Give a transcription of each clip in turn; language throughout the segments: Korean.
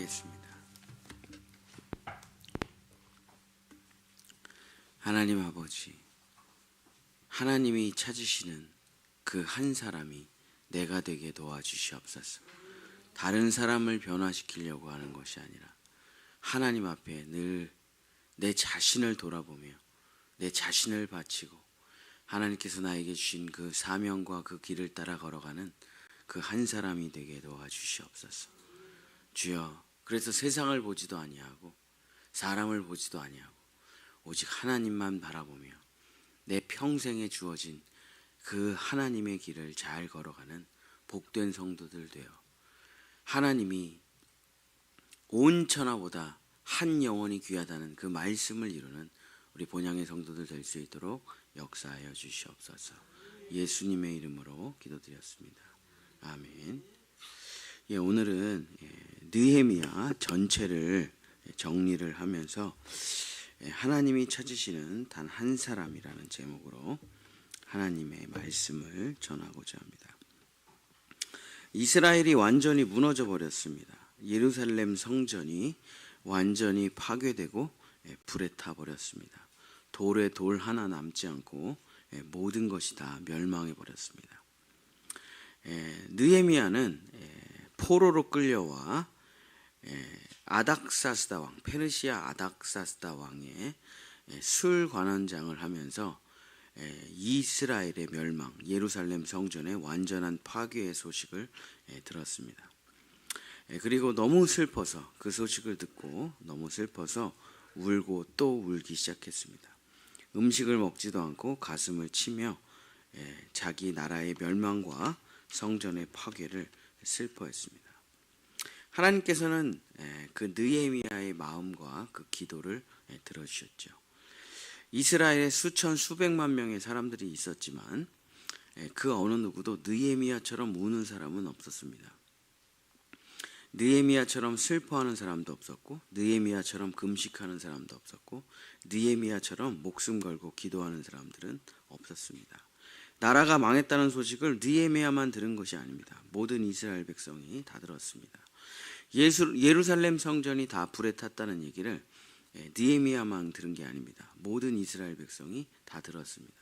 기도하겠습니다. 하나님 아버지, 하나님이 찾으시는 그 한 사람이 내가 되게 도와주시옵소서. 다른 사람을 변화시키려고 하는 것이 아니라 하나님 앞에 늘 내 자신을 돌아보며 내 자신을 바치고 하나님께서 나에게 주신 그 사명과 그 길을 따라 걸어가는 그 한 사람이 되게 도와주시옵소서. 주여, 그래서 세상을 보지도 아니하고 사람을 보지도 아니하고 오직 하나님만 바라보며 내 평생에 주어진 그 하나님의 길을 잘 걸어가는 복된 성도들 되어 하나님이 온 천하보다 한 영혼이 귀하다는 그 말씀을 이루는 우리 본향의 성도들 될 수 있도록 역사하여 주시옵소서. 예수님의 이름으로 기도드렸습니다. 아멘. 오늘은 느헤미야 전체를 정리를 하면서 하나님이 찾으시는 단 한 사람이라는 제목으로 하나님의 말씀을 전하고자 합니다. 이스라엘이 완전히 무너져 버렸습니다. 예루살렘 성전이 완전히 파괴되고 불에 타 버렸습니다. 돌에 돌 하나 남지 않고 모든 것이 다 멸망해 버렸습니다. 느헤미야는 포로로 끌려와 아닥사스다 왕, 페르시아 아닥사스다 왕의 술 관원장을 하면서 이스라엘의 멸망, 예루살렘 성전의 완전한 파괴의 소식을 들었습니다. 그리고 너무 슬퍼서 그 소식을 듣고 너무 슬퍼서 울고 또 울기 시작했습니다. 음식을 먹지도 않고 가슴을 치며 자기 나라의 멸망과 성전의 파괴를 슬퍼했습니다. 하나님께서는 그 느헤미야의 마음과 그 기도를 들어주셨죠. 이스라엘에 수천 수백만 명의 사람들이 있었지만 그 어느 누구도 느헤미야처럼 우는 사람은 없었습니다. 느헤미야처럼 슬퍼하는 사람도 없었고, 느헤미야처럼 금식하는 사람도 없었고, 느헤미야처럼 목숨 걸고 기도하는 사람들은 없었습니다. 나라가 망했다는 소식을 느헤미야만 들은 것이 아닙니다. 모든 이스라엘 백성이 다 들었습니다. 예루살렘 성전이 다 불에 탔다는 얘기를 느헤미야만 들은 게 아닙니다. 모든 이스라엘 백성이 다 들었습니다.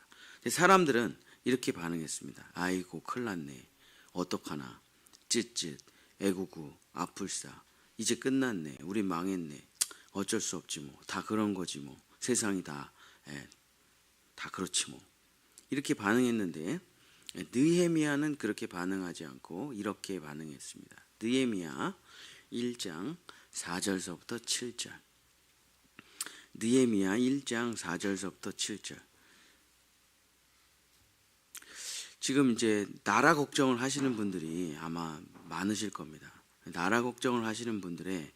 사람들은 이렇게 반응했습니다. 아이고 큰일 났네. 어떡하나. 쯧쯧. 애구구. 아플싸. 이제 끝났네. 우리 망했네. 어쩔 수 없지 뭐. 다 그런 거지 뭐. 세상이 다 그렇지 뭐. 이렇게 반응했는데 느헤미야는 그렇게 반응하지 않고 이렇게 반응했습니다. 느헤미야 1장 4절서부터 7절. 느헤미야 1장 4절서부터 7절. 지금 이제 나라 걱정을 하시는 분들이 아마 많으실 겁니다. 나라 걱정을 하시는 분들의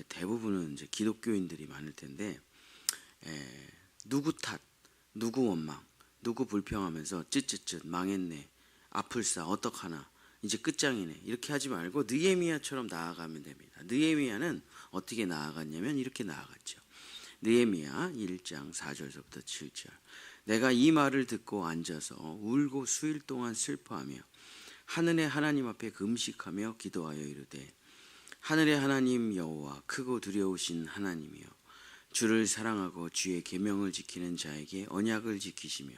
대부분은 이제 기독교인들이 많을 텐데 누구 탓, 누구 원망, 누구 불평하면서 쯧쯧쯧 망했네, 아플싸, 어떡하나, 이제 끝장이네 이렇게 하지 말고 느헤미야처럼 나아가면 됩니다. 느헤미야는 어떻게 나아갔냐면 이렇게 나아갔죠. 느헤미야 1장 4절서부터 7절. 내가 이 말을 듣고 앉아서 울고 수일 동안 슬퍼하며 하늘의 하나님 앞에 금식하며 기도하여 이르되 하늘의 하나님 여호와 크고 두려우신 하나님이여 주를 사랑하고 주의 계명을 지키는 자에게 언약을 지키시며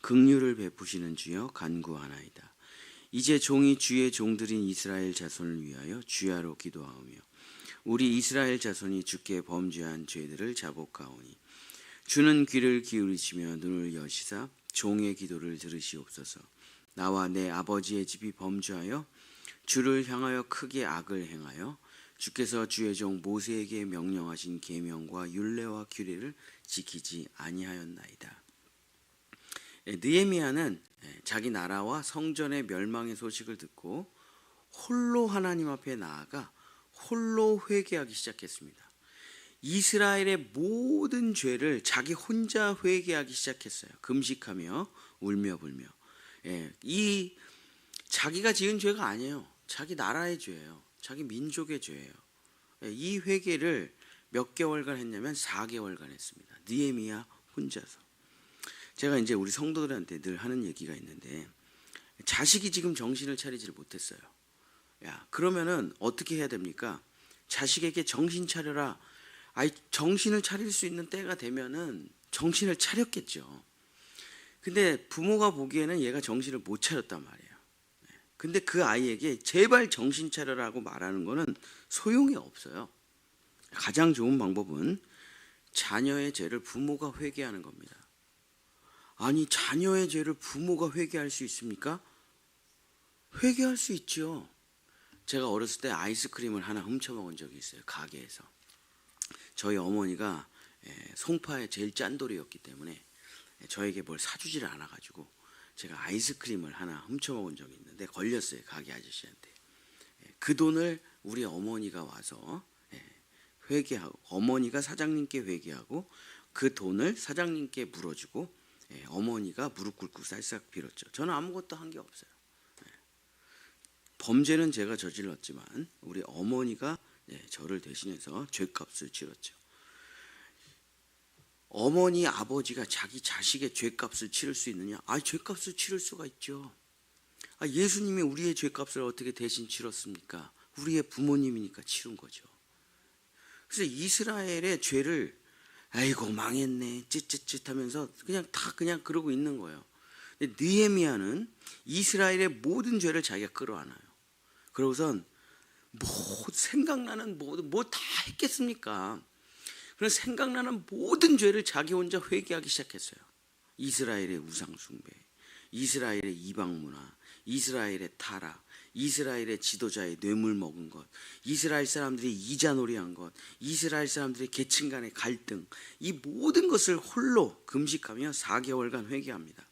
긍휼을 베푸시는 주여 간구하나이다. 이제 종이 주의 종들인 이스라엘 자손을 위하여 주야로 기도하오며 우리 이스라엘 자손이 주께 범죄한 죄들을 자복하오니 주는 귀를 기울이시며 눈을 여시사 종의 기도를 들으시옵소서. 나와 내 아버지의 집이 범죄하여 주를 향하여 크게 악을 행하여 주께서 주의 종 모세에게 명령하신 계명과 율례와 규례를 지키지 아니하였나이다. 느헤미야는 자기 나라와 성전의 멸망의 소식을 듣고 홀로 하나님 앞에 나아가 홀로 회개하기 시작했습니다. 이스라엘의 모든 죄를 자기 혼자 회개하기 시작했어요. 금식하며 울며 불며. 이 자기가 지은 죄가 아니에요. 자기 나라의 죄예요. 자기 민족의 죄예요. 이 회개를 몇 개월간 했냐면 4개월간 했습니다. 느헤미야 혼자서. 제가 이제 우리 성도들한테 늘 하는 얘기가 있는데 자식이 지금 정신을 차리지를 못했어요. 야, 그러면은 어떻게 해야 됩니까? 자식에게 정신 차려라. 아이, 정신을 차릴 수 있는 때가 되면은 정신을 차렸겠죠. 근데 부모가 보기에는 얘가 정신을 못 차렸단 말이에요. 근데 그 아이에게 제발 정신 차려라고 말하는 거는 소용이 없어요. 가장 좋은 방법은 자녀의 죄를 부모가 회개하는 겁니다. 아니, 자녀의 죄를 부모가 회개할 수 있습니까? 회개할 수 있죠. 제가 어렸을 때 아이스크림을 하나 훔쳐먹은 적이 있어요. 가게에서. 저희 어머니가 송파의 제일 짠돌이였기 때문에 저에게 뭘 사주지를 않아가지고 제가 아이스크림을 하나 훔쳐먹은 적이 있는데 걸렸어요. 가게 아저씨한테. 그 돈을 우리 어머니가 와서 회개하고, 어머니가 사장님께 회개하고 그 돈을 사장님께 물어주고 어머니가 무릎 꿇고 쌀싹 빌었죠. 저는 아무것도 한 게 없어요. 범죄는 제가 저질렀지만 우리 어머니가 저를 대신해서 죄값을 치렀죠. 어머니, 아버지가 자기 자식의 죄값을 치를 수 있느냐? 죄값을 치를 수가 있죠. 예수님이 우리의 죄값을 어떻게 대신 치렀습니까? 우리의 부모님이니까 치른 거죠. 그래서 이스라엘의 죄를 아이고 망했네 찌찌찌 하면서 그냥 그러고 있는 거예요. 근데 느헤미야는 이스라엘의 모든 죄를 자기가 끌어안아요. 그러고선 생각나는 뭐 다 했겠습니까? 그런 생각나는 모든 죄를 자기 혼자 회개하기 시작했어요. 이스라엘의 우상 숭배, 이스라엘의 이방 문화, 이스라엘의 타락, 이스라엘의 지도자의 뇌물 먹은 것, 이스라엘 사람들이 이자놀이한 것, 이스라엘 사람들의 계층 간의 갈등, 이 모든 것을 홀로 금식하며 4개월간 회개합니다.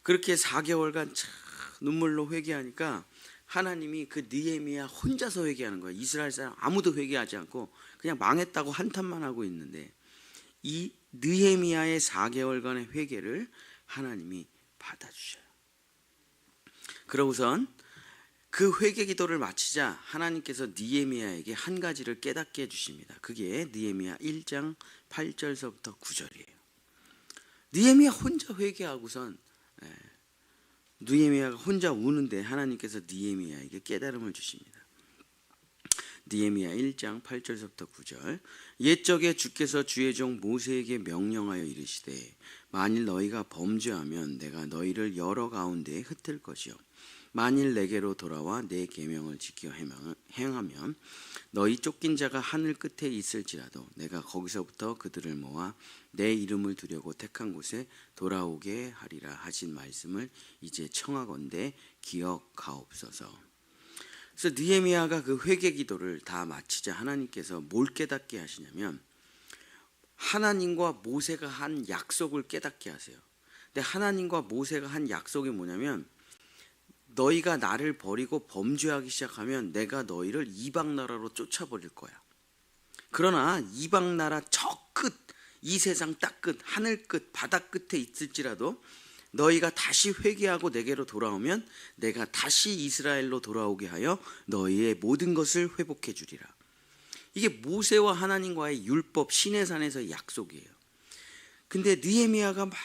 그렇게 4개월간 눈물로 회개하니까 하나님이 그 느헤미야 혼자서 회개하는 거예요. 이스라엘 사람 아무도 회개하지 않고 그냥 망했다고 한탄만 하고 있는데 이 느헤미야의 4개월간의 회개를 하나님이 받아주셔요. 그러고선 그 회개 기도를 마치자 하나님께서 느헤미야에게 한 가지를 깨닫게 해주십니다. 그게 느헤미야 1장 8절서부터 9절이에요. 느헤미야 혼자 회개하고선 느헤미야가 혼자 우는데 하나님께서 느헤미야에게 깨달음을 주십니다. 느헤미야 1장 8절서부터 9절. 옛적에 주께서 주의 종 모세에게 명령하여 이르시되 만일 너희가 범죄하면 내가 너희를 여러 가운데에 흩을 것이요 만일 내게로 돌아와 내 계명을 지켜 행하면 너희 쫓긴 자가 하늘 끝에 있을지라도 내가 거기서부터 그들을 모아 내 이름을 두려고 택한 곳에 돌아오게 하리라 하신 말씀을 이제 청하건대 기억하옵소서. 그래서 느헤미야가 그 회개 기도를 다 마치자 하나님께서 뭘 깨닫게 하시냐면 하나님과 모세가 한 약속을 깨닫게 하세요. 근데 하나님과 모세가 한 약속이 뭐냐면 너희가 나를 버리고 범죄하기 시작하면 내가 너희를 이방 나라로 쫓아버릴 거야. 그러나 이방 나라 저 끝, 이 세상 딱 끝, 하늘 끝, 바다 끝에 있을지라도 너희가 다시 회개하고 내게로 돌아오면 내가 다시 이스라엘로 돌아오게 하여 너희의 모든 것을 회복해 주리라. 이게 모세와 하나님과의 율법 시내산에서의 약속이에요. 근데 느헤미야가 막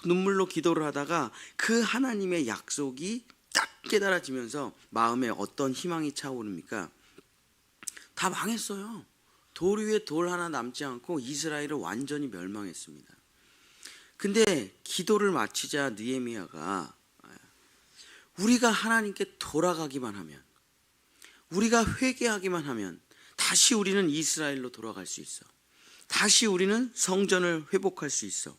눈물로 기도를 하다가 그 하나님의 약속이 딱 깨달아지면서 마음에 어떤 희망이 차오릅니까? 다 망했어요. 돌 위에 돌 하나 남지 않고 이스라엘은 완전히 멸망했습니다. 근데 기도를 마치자 느헤미야가 우리가 하나님께 돌아가기만 하면, 우리가 회개하기만 하면 다시 우리는 이스라엘로 돌아갈 수 있어. 다시 우리는 성전을 회복할 수 있어.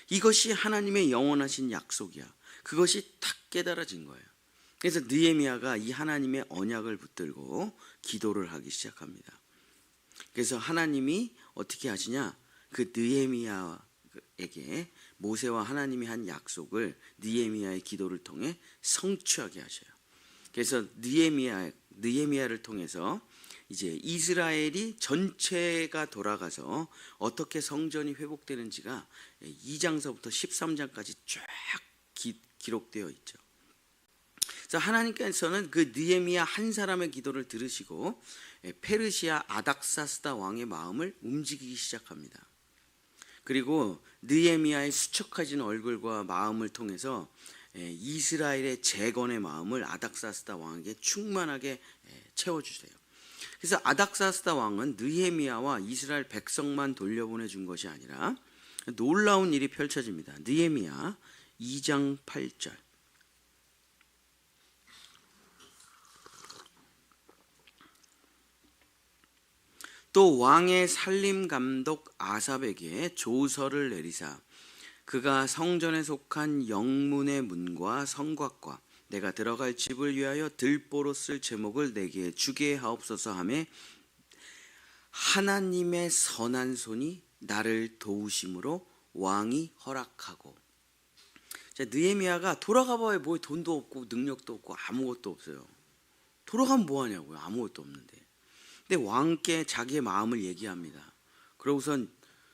이것이 하나님의 영원하신 약속이야. 그것이 딱 깨달아진 거예요. 그래서 느헤미야가 이 하나님의 언약을 붙들고 기도를 하기 시작합니다. 그래서 하나님이 어떻게 하시냐? 그 느헤미야에게 모세와 하나님이 한 약속을 느헤미야의 기도를 통해 성취하게 하셔요. 그래서 느헤미야를 통해서 이제 이스라엘이 전체가 돌아가서 어떻게 성전이 회복되는지가 2장서부터 13장까지 쫙 기록되어 있죠. 그래서 하나님께서는 그 느헤미야 한 사람의 기도를 들으시고 페르시아 아닥사스다 왕의 마음을 움직이기 시작합니다. 그리고 느헤미야의 수척해진 얼굴과 마음을 통해서 이스라엘의 재건의 마음을 아닥사스다 왕에게 충만하게 채워주세요. 그래서 아닥사스다 왕은 느헤미야와 이스라엘 백성만 돌려보내 준 것이 아니라 놀라운 일이 펼쳐집니다. 느헤미야 2장 8절. 또 왕의 살림 감독 아삽에게 조서를 내리사 그가 성전에 속한 영문의 문과 성곽과 내가 들어갈 집을 위하여 들보로 쓸 제목을 내게 주게 하옵소서 하매 하나님의 선한 손이 나를 도우심으로 왕이 허락하고. 자, 느헤미야가 돌아가봐야 뭐 돈도 없고 능력도 없고 아무것도 없어요. 돌아가면 뭐하냐고요. 아무것도 없는데. 근데 왕께 자기의 마음을 얘기합니다. 그러고선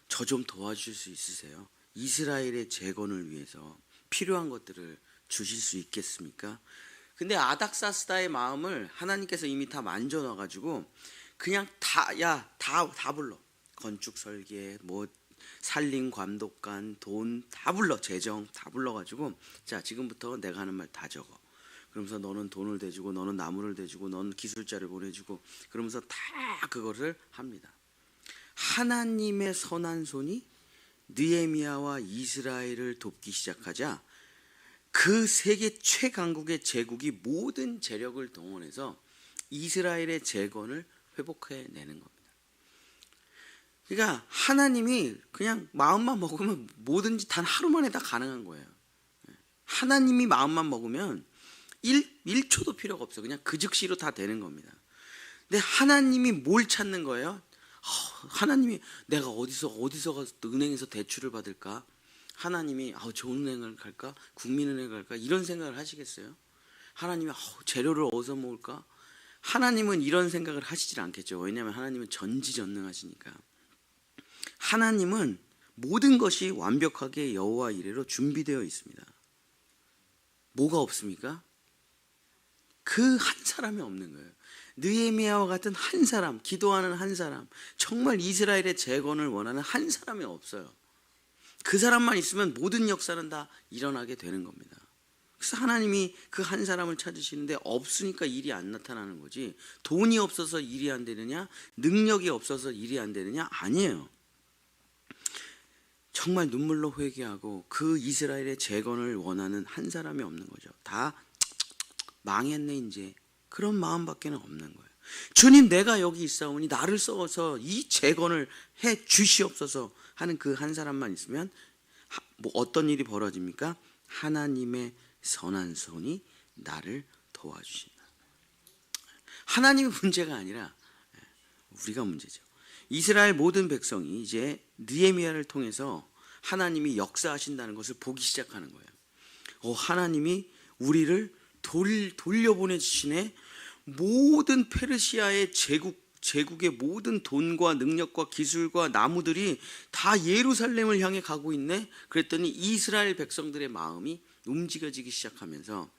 저 좀 도와주실 수 있으세요? 이스라엘의 재건을 위해서 필요한 것들을 주실 수 있겠습니까? 근데 아닥사스다의 마음을 하나님께서 이미 다 만져놔가지고 그냥 다 불러. 건축 설계, 뭐 살림 감독관, 돈 다 불러. 재정 다 불러가지고 자, 지금부터 내가 하는 말 다 적어. 그러면서 너는 돈을 대주고 너는 나무를 대주고 너는 기술자를 보내주고 그러면서 다 그것을 합니다. 하나님의 선한 손이 느헤미야와 이스라엘을 돕기 시작하자 그 세계 최강국의 제국이 모든 재력을 동원해서 이스라엘의 재건을 회복해내는 겁니다. 그러니까 하나님이 그냥 마음만 먹으면 뭐든지 단 하루 만에 다 가능한 거예요. 하나님이 마음만 먹으면 1초도 필요가 없어요. 그냥 그 즉시로 다 되는 겁니다. 근데 하나님이 뭘 찾는 거예요? 하나님이 내가 어디서 가서 은행에서 대출을 받을까? 하나님이 좋은 은행을 갈까? 국민은행 갈까? 이런 생각을 하시겠어요? 하나님이 재료를 어디서 모을까? 하나님은 이런 생각을 하시질 않겠죠. 왜냐하면 하나님은 전지전능하시니까. 하나님은 모든 것이 완벽하게 여호와 이레로 준비되어 있습니다. 뭐가 없습니까? 그 한 사람이 없는 거예요. 느헤미야와 같은 한 사람, 기도하는 한 사람, 정말 이스라엘의 재건을 원하는 한 사람이 없어요. 그 사람만 있으면 모든 역사는 다 일어나게 되는 겁니다. 그래서 하나님이 그 한 사람을 찾으시는데 없으니까 일이 안 나타나는 거지. 돈이 없어서 일이 안 되느냐? 능력이 없어서 일이 안 되느냐? 아니에요. 정말 눈물로 회개하고 그 이스라엘의 재건을 원하는 한 사람이 없는 거죠. 다 망했네 이제. 그런 마음밖에 없는 거예요. 주님, 내가 여기 있사오니 나를 써서 이 재건을 해 주시옵소서 하는 그 한 사람만 있으면 뭐 어떤 일이 벌어집니까? 하나님의 선한 손이 나를 도와주신다. 하나님의 문제가 아니라 우리가 문제죠. 이스라엘 모든 백성이 이제 느헤미야를 통해서 하나님이 역사하신다는 것을 보기 시작하는 거예요. 하나님이 우리를 돌려보내주시네. 모든 페르시아의 제국의 모든 돈과 능력과 기술과 나무들이 다 예루살렘을 향해 가고 있네. 그랬더니 이스라엘 백성들의 마음이 움직여지기 시작하면서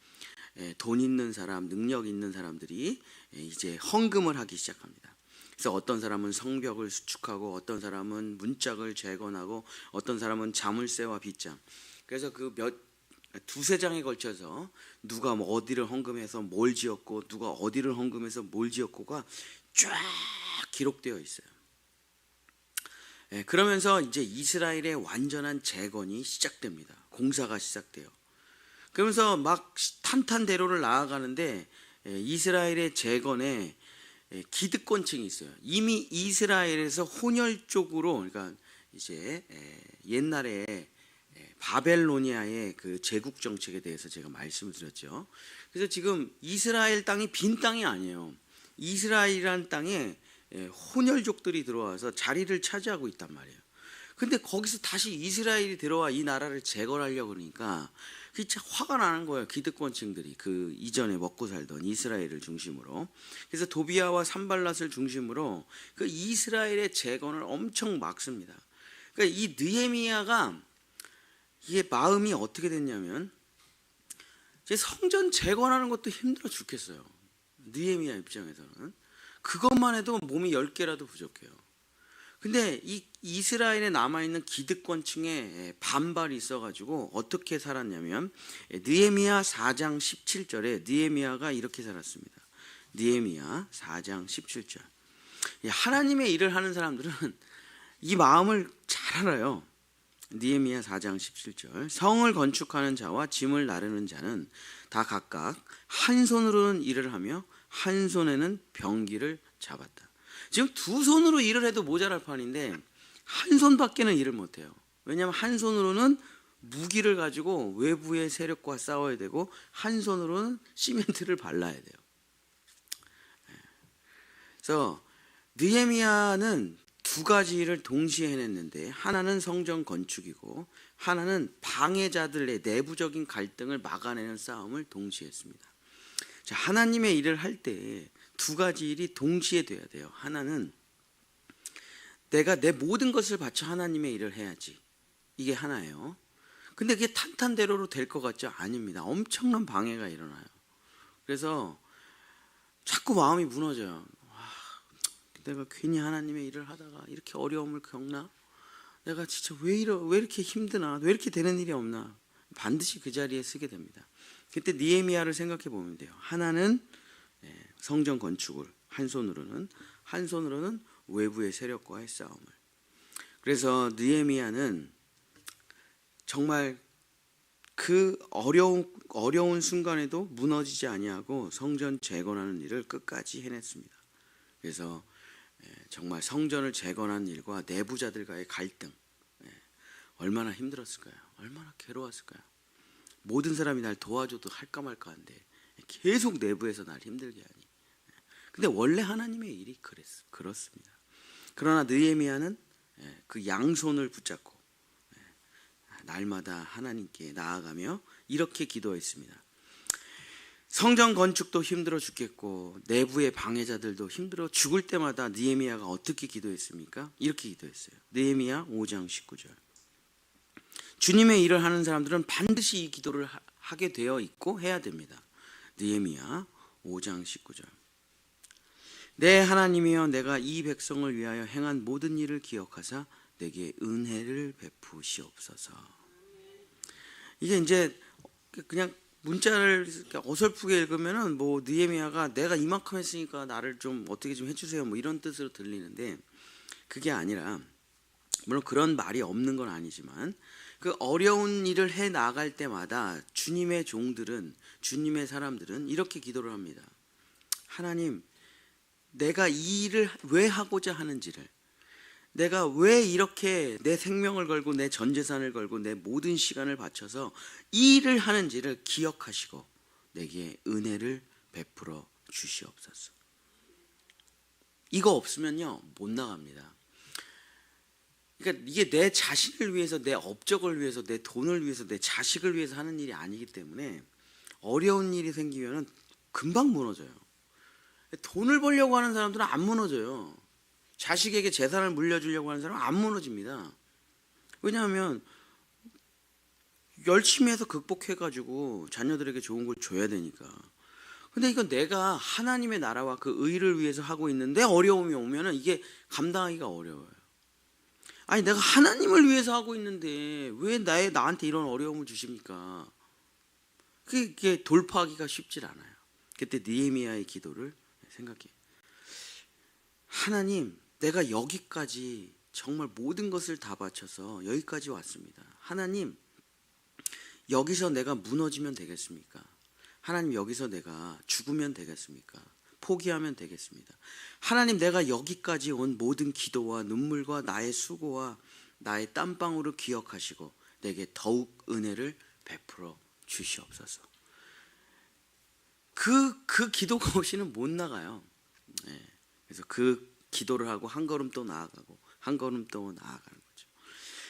돈 있는 사람, 능력 있는 사람들이 이제 헌금을 하기 시작합니다. 그래서 어떤 사람은 성벽을 수축하고 어떤 사람은 문짝을 재건하고 어떤 사람은 자물쇠와 빗장. 그래서 그 두세 장에 걸쳐서 누가 뭐 어디를 헌금해서 뭘 지었고 누가 어디를 헌금해서 뭘 지었고가 쫙 기록되어 있어요. 그러면서 이제 이스라엘의 완전한 재건이 시작됩니다. 공사가 시작돼요. 그러면서 막 탄탄대로를 나아가는데 이스라엘의 재건에 기득권층이 있어요. 이미 이스라엘에서 혼혈족으로, 그러니까 이제 옛날에 바벨로니아의 그 제국 정책에 대해서 제가 말씀을 드렸죠. 그래서 지금 이스라엘 땅이 빈 땅이 아니에요. 이스라엘이라는 땅에 혼혈족들이 들어와서 자리를 차지하고 있단 말이에요. 근데 거기서 다시 이스라엘이 들어와 이 나라를 재건하려고 그러니까 진짜 화가 나는 거예요. 기득권층들이 그 이전에 먹고 살던 이스라엘을 중심으로. 그래서 도비아와 산발랏을 중심으로 그 이스라엘의 재건을 엄청 막습니다. 그러니까 이 느헤미야가 이게 마음이 어떻게 됐냐면 이제 성전 재건하는 것도 힘들어 죽겠어요. 느헤미야 입장에서는 그것만 해도 몸이 10개라도 부족해요. 근데 이 이스라엘에 남아있는 기득권층의 반발이 있어가지고 어떻게 살았냐면 느헤미야 4장 17절에 느헤미야가 이렇게 살았습니다. 느헤미야 4장 17절. 하나님의 일을 하는 사람들은 이 마음을 잘 알아요. 느헤미야 4장 17절 성을 건축하는 자와 짐을 나르는 자는 다 각각 한 손으로는 일을 하며 한 손에는 병기를 잡았다. 지금 두 손으로 일을 해도 모자랄 판인데 한 손밖에는 일을 못해요. 왜냐하면 한 손으로는 무기를 가지고 외부의 세력과 싸워야 되고 한 손으로는 시멘트를 발라야 돼요. 그래서 느헤미야는 두 가지 일을 동시에 해냈는데 하나는 성전 건축이고 하나는 방해자들의 내부적인 갈등을 막아내는 싸움을 동시에 했습니다. 자, 하나님의 일을 할 때 두 가지 일이 동시에 돼야 돼요. 하나는 내가 내 모든 것을 바쳐 하나님의 일을 해야지. 이게 하나예요. 근데 그게 탄탄대로로 될 것 같죠? 아닙니다. 엄청난 방해가 일어나요. 그래서 자꾸 마음이 무너져요. 내가 괜히 하나님의 일을 하다가 이렇게 어려움을 겪나? 내가 진짜 왜 이렇게 힘드나? 왜 이렇게 되는 일이 없나? 반드시 그 자리에 서게 됩니다. 그때 느헤미야를 생각해 보면 돼요. 하나는 성전 건축을 한 손으로는 외부의 세력과의 싸움을. 그래서 느헤미야는 정말 그 어려운 순간에도 무너지지 아니하고 성전 재건하는 일을 끝까지 해냈습니다. 그래서 정말 성전을 재건하는 일과 내부자들과의 갈등, 얼마나 힘들었을까요? 얼마나 괴로웠을까요? 모든 사람이 날 도와줘도 할까 말까 한데 계속 내부에서 날 힘들게 하니. 근데 원래 하나님의 일이 그렇습니다. 그러나 느헤미야는 그 양손을 붙잡고 날마다 하나님께 나아가며 이렇게 기도했습니다. 성전 건축도 힘들어 죽겠고 내부의 방해자들도 힘들어 죽을 때마다 느헤미야가 어떻게 기도했습니까? 이렇게 기도했어요. 느헤미야 5장 19절. 주님의 일을 하는 사람들은 반드시 이 기도를 하게 되어 있고 해야 됩니다. 느헤미야 5장 19절. 내 하나님이여 내가 이 백성을 위하여 행한 모든 일을 기억하사 내게 은혜를 베푸시옵소서. 이게 이제 그냥 문자를 어설프게 읽으면은 뭐 느헤미야가 내가 이만큼 했으니까 나를 좀 어떻게 좀 해주세요 뭐 이런 뜻으로 들리는데 그게 아니라 물론 그런 말이 없는 건 아니지만 그 어려운 일을 해 나갈 때마다 주님의 종들은 주님의 사람들은 이렇게 기도를 합니다. 하나님, 내가 이 일을 왜 하고자 하는지를, 내가 왜 이렇게 내 생명을 걸고 내 전 재산을 걸고 내 모든 시간을 바쳐서 이 일을 하는지를 기억하시고 내게 은혜를 베풀어 주시옵소서. 이거 없으면요 못 나갑니다. 그러니까 이게 내 자신을 위해서, 내 업적을 위해서, 내 돈을 위해서, 내 자식을 위해서 하는 일이 아니기 때문에 어려운 일이 생기면은 금방 무너져요. 돈을 벌려고 하는 사람들은 안 무너져요. 자식에게 재산을 물려주려고 하는 사람은 안 무너집니다. 왜냐하면 열심히 해서 극복해가지고 자녀들에게 좋은 걸 줘야 되니까. 근데 이건 내가 하나님의 나라와 그 의를 위해서 하고 있는데 어려움이 오면은 이게 감당하기가 어려워요. 아니 내가 하나님을 위해서 하고 있는데 왜 나한테 이런 어려움을 주십니까? 그게 돌파하기가 쉽지 않아요. 그때 느헤미야의 기도를 생각해. 하나님, 내가 여기까지 정말 모든 것을 다 바쳐서 여기까지 왔습니다. 하나님, 여기서 내가 무너지면 되겠습니까? 하나님, 여기서 내가 죽으면 되겠습니까? 포기하면 되겠습니다. 하나님, 내가 여기까지 온 모든 기도와 눈물과 나의 수고와 나의 땀방울을 기억하시고 내게 더욱 은혜를 베풀어 주시옵소서. 그 기도가 없이는 못 나가요. 그래서 그 기도를 하고 한 걸음 또 나아가고 한 걸음 또 나아가는 거죠.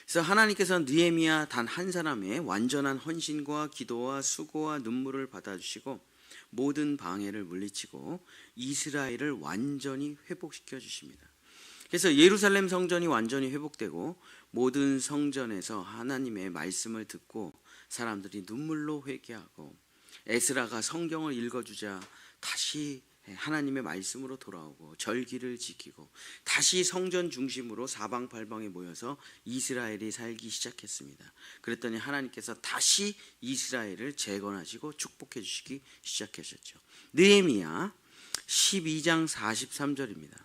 그래서 하나님께서는 느헤미야 단 한 사람의 완전한 헌신과 기도와 수고와 눈물을 받아주시고 모든 방해를 물리치고 이스라엘을 완전히 회복시켜 주십니다. 그래서 예루살렘 성전이 완전히 회복되고 모든 성전에서 하나님의 말씀을 듣고 사람들이 눈물로 회개하고 에스라가 성경을 읽어주자 다시 하나님의 말씀으로 돌아오고 절기를 지키고 다시 성전 중심으로 사방팔방에 모여서 이스라엘이 살기 시작했습니다. 그랬더니 하나님께서 다시 이스라엘을 재건하시고 축복해 주시기 시작하셨죠. 느헤미야 12장 43절입니다.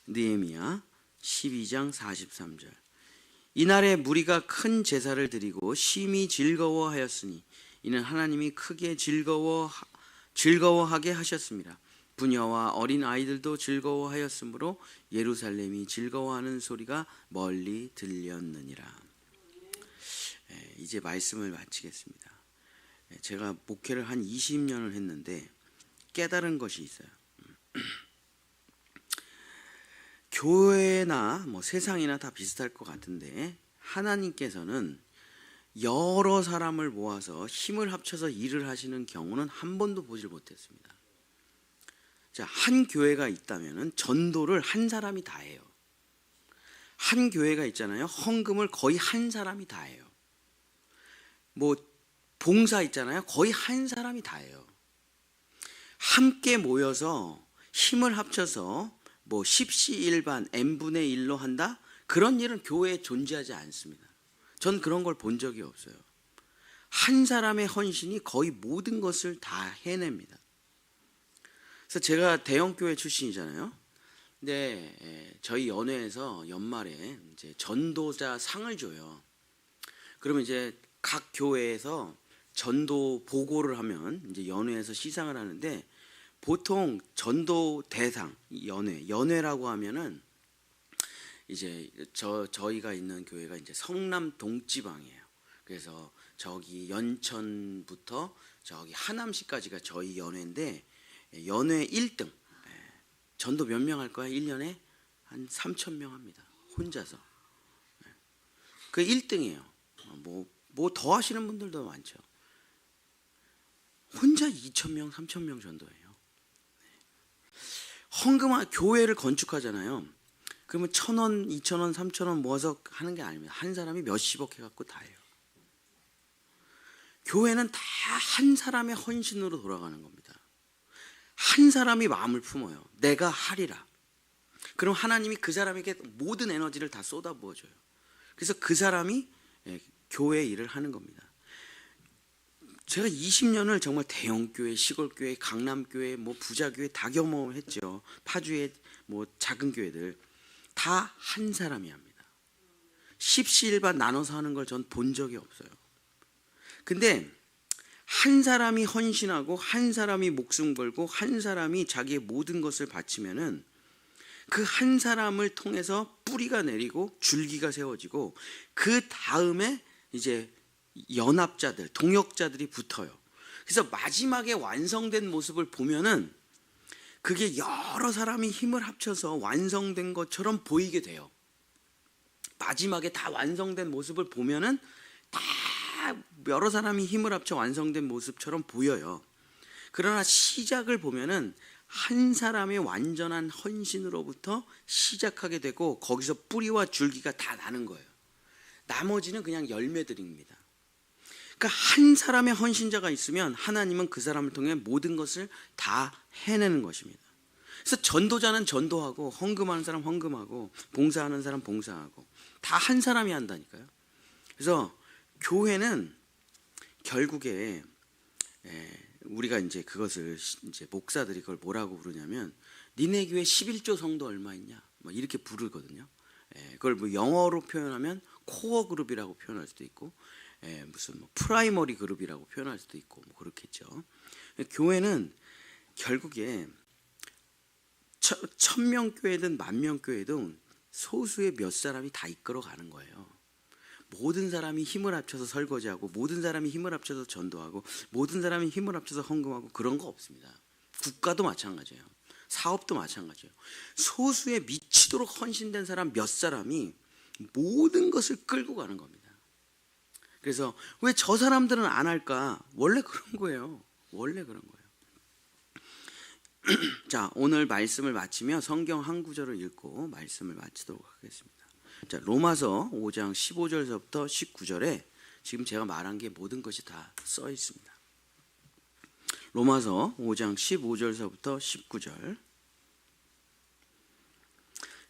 느헤미야 12장 43절. 이날에 무리가 큰 제사를 드리고 심히 즐거워하였으니 이는 하나님이 크게 즐거워하게 하셨습니다. 부녀와 어린 아이들도 즐거워하였으므로 예루살렘이 즐거워하는 소리가 멀리 들렸느니라. 이제 말씀을 마치겠습니다. 제가 목회를 한 20년을 했는데 깨달은 것이 있어요. 교회나 세상이나 다 비슷할 것 같은데 하나님께서는 여러 사람을 모아서 힘을 합쳐서 일을 하시는 경우는 한 번도 보질 못했습니다. 자, 한 교회가 있다면 전도를 한 사람이 다 해요. 한 교회가 있잖아요. 헌금을 거의 한 사람이 다 해요. 봉사 있잖아요. 거의 한 사람이 다 해요. 함께 모여서 힘을 합쳐서 10시 1반 n분의 1로 한다? 그런 일은 교회에 존재하지 않습니다. 전 그런 걸 본 적이 없어요. 한 사람의 헌신이 거의 모든 것을 다 해냅니다. 그래서 제가 대형교회 출신이잖아요. 근데 저희 연회에서 연말에 이제 전도자 상을 줘요. 그러면 이제 각 교회에서 전도 보고를 하면 이제 연회에서 시상을 하는데 보통 전도 대상 연회라고 하면은 이제 저희가 있는 교회가 이제 성남 동지방이에요. 그래서 저기 연천부터 저기 하남시까지가 저희 연회인데 연회 1등. 전도 몇 명 할 거야? 1년에 한 3,000명 합니다. 혼자서. 그 1등이에요. 뭐 더 하시는 분들도 많죠. 혼자 2,000명, 3,000명 전도해요. 헌금한 교회를 건축하잖아요. 그러면 1,000원, 2,000원, 3,000원 모아서 하는 게 아닙니다. 한 사람이 몇십억 해갖고 다 해요. 교회는 다 한 사람의 헌신으로 돌아가는 겁니다. 한 사람이 마음을 품어요. 내가 하리라. 그럼 하나님이 그 사람에게 모든 에너지를 다 쏟아부어줘요. 그래서 그 사람이 교회 일을 하는 겁니다. 제가 20년을 정말 대형교회, 시골교회, 강남교회, 부자교회 다 경험했죠. 파주의 작은 교회들 다 한 사람이 합니다. 10시 1반 나눠서 하는 걸 전 본 적이 없어요. 근데 한 사람이 헌신하고 한 사람이 목숨 걸고 한 사람이 자기의 모든 것을 바치면은 그 한 사람을 통해서 뿌리가 내리고 줄기가 세워지고 그 다음에 이제 연합자들, 동역자들이 붙어요. 그래서 마지막에 완성된 모습을 보면은 그게 여러 사람이 힘을 합쳐서 완성된 것처럼 보이게 돼요. 마지막에 다 완성된 모습을 보면은 다 여러 사람이 힘을 합쳐 완성된 모습처럼 보여요. 그러나 시작을 보면은 한 사람의 완전한 헌신으로부터 시작하게 되고 거기서 뿌리와 줄기가 다 나는 거예요. 나머지는 그냥 열매들입니다. 그러니까 한 사람의 헌신자가 있으면 하나님은 그 사람을 통해 모든 것을 다 해내는 것입니다. 그래서 전도자는 전도하고 헌금하는 사람 헌금하고 봉사하는 사람 봉사하고 다 한 사람이 한다니까요. 그래서 교회는 결국에 우리가 이제 그것을 이제 목사들이 그걸 뭐라고 부르냐면 니네 교회 11조 성도 얼마 있냐 이렇게 부르거든요. 그걸 영어로 표현하면 코어 그룹이라고 표현할 수도 있고 무슨 프라이머리 그룹이라고 표현할 수도 있고 그렇겠죠. 교회는 결국에 1,000명 교회든 10,000명 교회든 소수의 몇 사람이 다 이끌어가는 거예요. 모든 사람이 힘을 합쳐서 설거지하고 모든 사람이 힘을 합쳐서 전도하고 모든 사람이 힘을 합쳐서 헌금하고 그런 거 없습니다. 국가도 마찬가지예요. 사업도 마찬가지예요. 소수의 미치도록 헌신된 사람 몇 사람이 모든 것을 끌고 가는 겁니다. 그래서 왜 저 사람들은 안 할까? 원래 그런 거예요. 원래 그런 거예요. 자, 오늘 말씀을 마치며 성경 한 구절을 읽고 말씀을 마치도록 하겠습니다. 자, 로마서 5장 15절서부터 19절에 지금 제가 말한 게 모든 것이 다 써 있습니다. 로마서 5장 15절서부터 19절.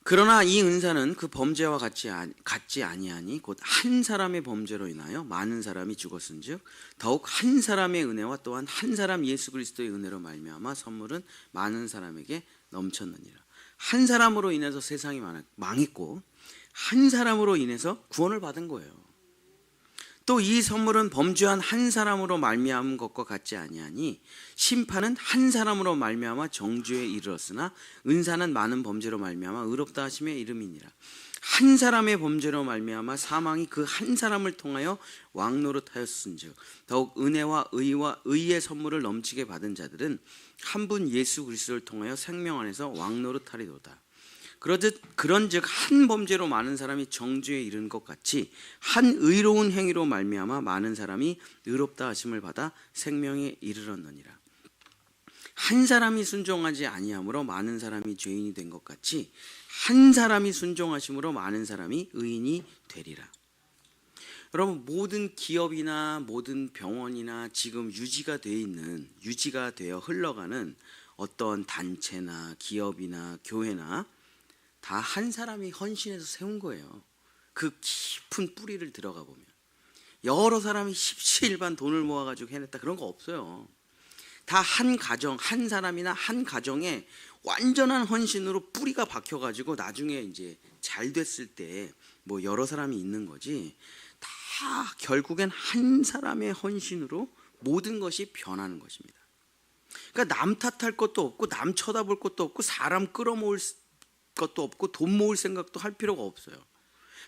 그러나 이 은사는 그 범죄와 같지 아니하니 곧 한 사람의 범죄로 인하여 많은 사람이 죽었은즉 더욱 한 사람의 은혜와 또한 한 사람 예수 그리스도의 은혜로 말미암아 선물은 많은 사람에게 넘쳤느니라. 한 사람으로 인해서 세상이 망했고 한 사람으로 인해서 구원을 받은 거예요. 또 이 선물은 범죄한 한 사람으로 말미암은 것과 같지 아니하니 심판은 한 사람으로 말미암아 정죄에 이르렀으나 은사는 많은 범죄로 말미암아 의롭다 하심에 이름이니라. 한 사람의 범죄로 말미암아 사망이 그 한 사람을 통하여 왕노릇하였은즉 더욱 은혜와 의의 선물을 넘치게 받은 자들은 한 분 예수 그리스도를 통하여 생명 안에서 왕노릇하리로다. 그런즉 한 범죄로 많은 사람이 정죄에 이르는 것 같이 한 의로운 행위로 말미암아 많은 사람이 의롭다 하심을 받아 생명에 이르렀느니라. 한 사람이 순종하지 아니함으로 많은 사람이 죄인이 된 것 같이 한 사람이 순종하심으로 많은 사람이 의인이 되리라. 여러분, 모든 기업이나 모든 병원이나 지금 유지가 되어 흘러가는 어떤 단체나 기업이나 교회나 다 한 사람이 헌신해서 세운 거예요. 그 깊은 뿌리를 들어가 보면 여러 사람이 십시일반 돈을 모아가지고 해냈다 그런 거 없어요. 다 한 가정, 한 사람이나 한 가정에 완전한 헌신으로 뿌리가 박혀가지고 나중에 이제 잘 됐을 때 뭐 여러 사람이 있는 거지. 다 결국엔 한 사람의 헌신으로 모든 것이 변하는 것입니다. 그러니까 남 탓할 것도 없고 남 쳐다볼 것도 없고 사람 끌어모을 것도 없고 돈 모을 생각도 할 필요가 없어요.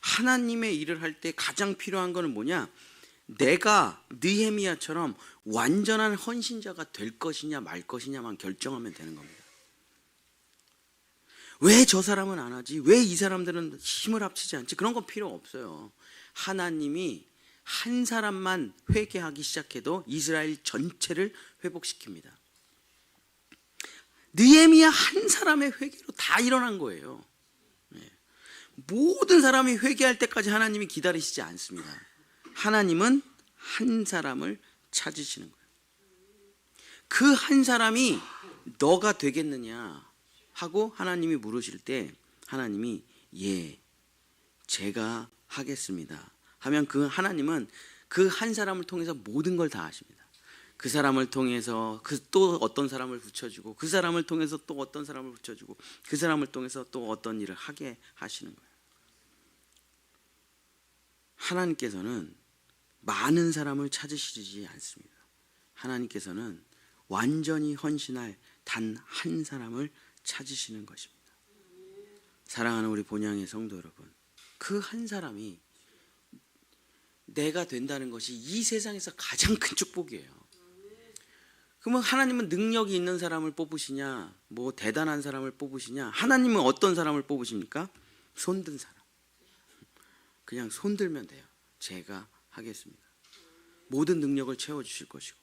하나님의 일을 할 때 가장 필요한 거는 뭐냐? 내가 느헤미야처럼 완전한 헌신자가 될 것이냐 말 것이냐만 결정하면 되는 겁니다. 왜 저 사람은 안 하지? 왜 이 사람들은 힘을 합치지 않지? 그런 건 필요 없어요. 하나님이 한 사람만 회개하기 시작해도 이스라엘 전체를 회복시킵니다. 느헤미야 한 사람의 회개로 다 일어난 거예요. 모든 사람이 회개할 때까지 하나님이 기다리시지 않습니다. 하나님은 한 사람을 찾으시는 거예요. 그 한 사람이 너가 되겠느냐 하고 하나님이 물으실 때 하나님이 예, 제가 하겠습니다 하면 그 하나님은 그 한 사람을 통해서 모든 걸 다 하십니다. 그 사람을 통해서 또 어떤 사람을 붙여주고 그 사람을 통해서 또 어떤 사람을 붙여주고 그 사람을 통해서 또 어떤 일을 하게 하시는 거예요. 하나님께서는 많은 사람을 찾으시지 않습니다. 하나님께서는 완전히 헌신할 단 한 사람을 찾으시는 것입니다. 사랑하는 우리 본향의 성도 여러분, 그 한 사람이 내가 된다는 것이 이 세상에서 가장 큰 축복이에요. 그러면 하나님은 능력이 있는 사람을 뽑으시냐, 뭐 대단한 사람을 뽑으시냐? 하나님은 어떤 사람을 뽑으십니까? 손든 사람. 그냥 손들면 돼요. 제가 하겠습니다. 모든 능력을 채워주실 것이고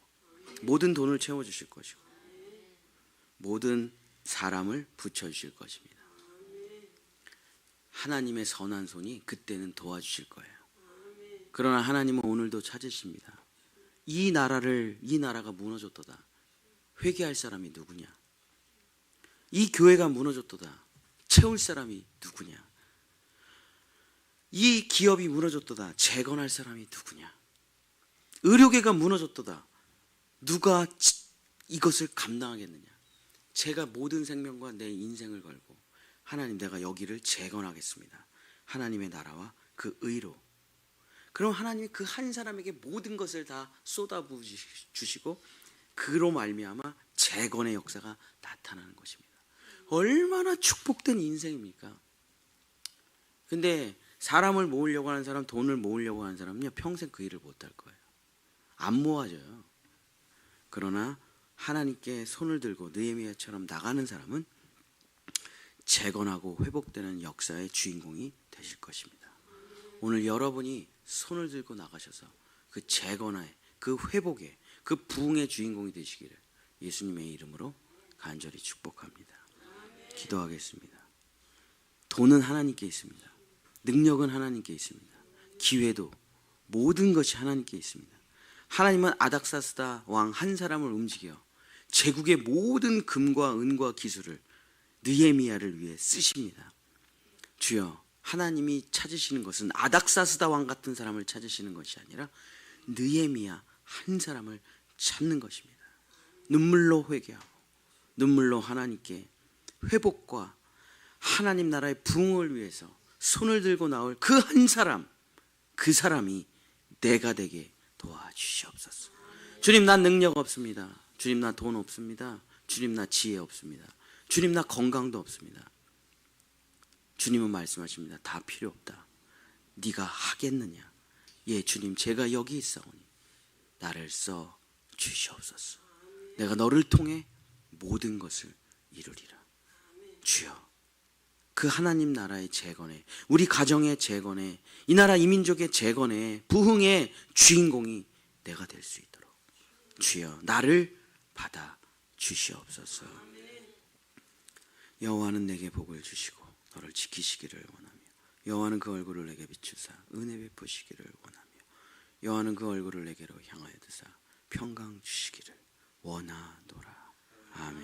모든 돈을 채워주실 것이고 모든 사람을 붙여주실 것입니다. 하나님의 선한 손이 그때는 도와주실 거예요. 그러나 하나님은 오늘도 찾으십니다. 이 나라가 무너졌도다. 회개할 사람이 누구냐? 이 교회가 무너졌도다. 채울 사람이 누구냐? 이 기업이 무너졌도다. 재건할 사람이 누구냐? 의료계가 무너졌도다. 누가 이것을 감당하겠느냐? 제가 모든 생명과 내 인생을 걸고 하나님, 내가 여기를 재건하겠습니다. 하나님의 나라와 그 의로. 그럼 하나님이 그 한 사람에게 모든 것을 다 쏟아부어 주시고 그로 말미암아 재건의 역사가 나타나는 것입니다. 얼마나 축복된 인생입니까? 근데 사람을 모으려고 하는 사람, 돈을 모으려고 하는 사람은요, 평생 그 일을 못할 거예요. 안 모아져요. 그러나 하나님께 손을 들고 느헤미야처럼 나가는 사람은 재건하고 회복되는 역사의 주인공이 되실 것입니다. 오늘 여러분이 손을 들고 나가셔서 그 재건의, 그 회복의, 그 부흥의 주인공이 되시기를 예수님의 이름으로 간절히 축복합니다. 기도하겠습니다. 돈은 하나님께 있습니다. 능력은 하나님께 있습니다. 기회도, 모든 것이 하나님께 있습니다. 하나님은 아닥사스다 왕 한 사람을 움직여 제국의 모든 금과 은과 기술을 느헤미야를 위해 쓰십니다. 주여, 하나님이 찾으시는 것은 아닥사스다 왕 같은 사람을 찾으시는 것이 아니라 느헤미야 한 사람을 찾는 것입니다. 눈물로 회개하고 눈물로 하나님께 회복과 하나님 나라의 부흥을 위해서 손을 들고 나올 그 한 사람, 그 사람이 내가 되게 도와주시옵소서. 주님, 나 능력 없습니다. 주님, 나 돈 없습니다. 주님, 나 지혜 없습니다. 주님, 나 건강도 없습니다. 주님은 말씀하십니다. 다 필요 없다. 네가 하겠느냐? 예, 주님, 제가 여기 있사오니 나를 써 주시옵소서. 내가 너를 통해 모든 것을 이루리라. 주여, 그 하나님 나라의 재건에, 우리 가정의 재건에, 이 나라 이 민족의 재건에, 부흥의 주인공이 내가 될 수 있도록 주여 나를 받아 주시옵소서. 여호와는 내게 복을 주시고 너를 지키시기를 원하며, 여호와는 그 얼굴을 내게 비추사 은혜 베푸시기를 원하며, 여호와는 그 얼굴을 내게로 향하여 드사 평강 주시기를 원하노라. 아멘.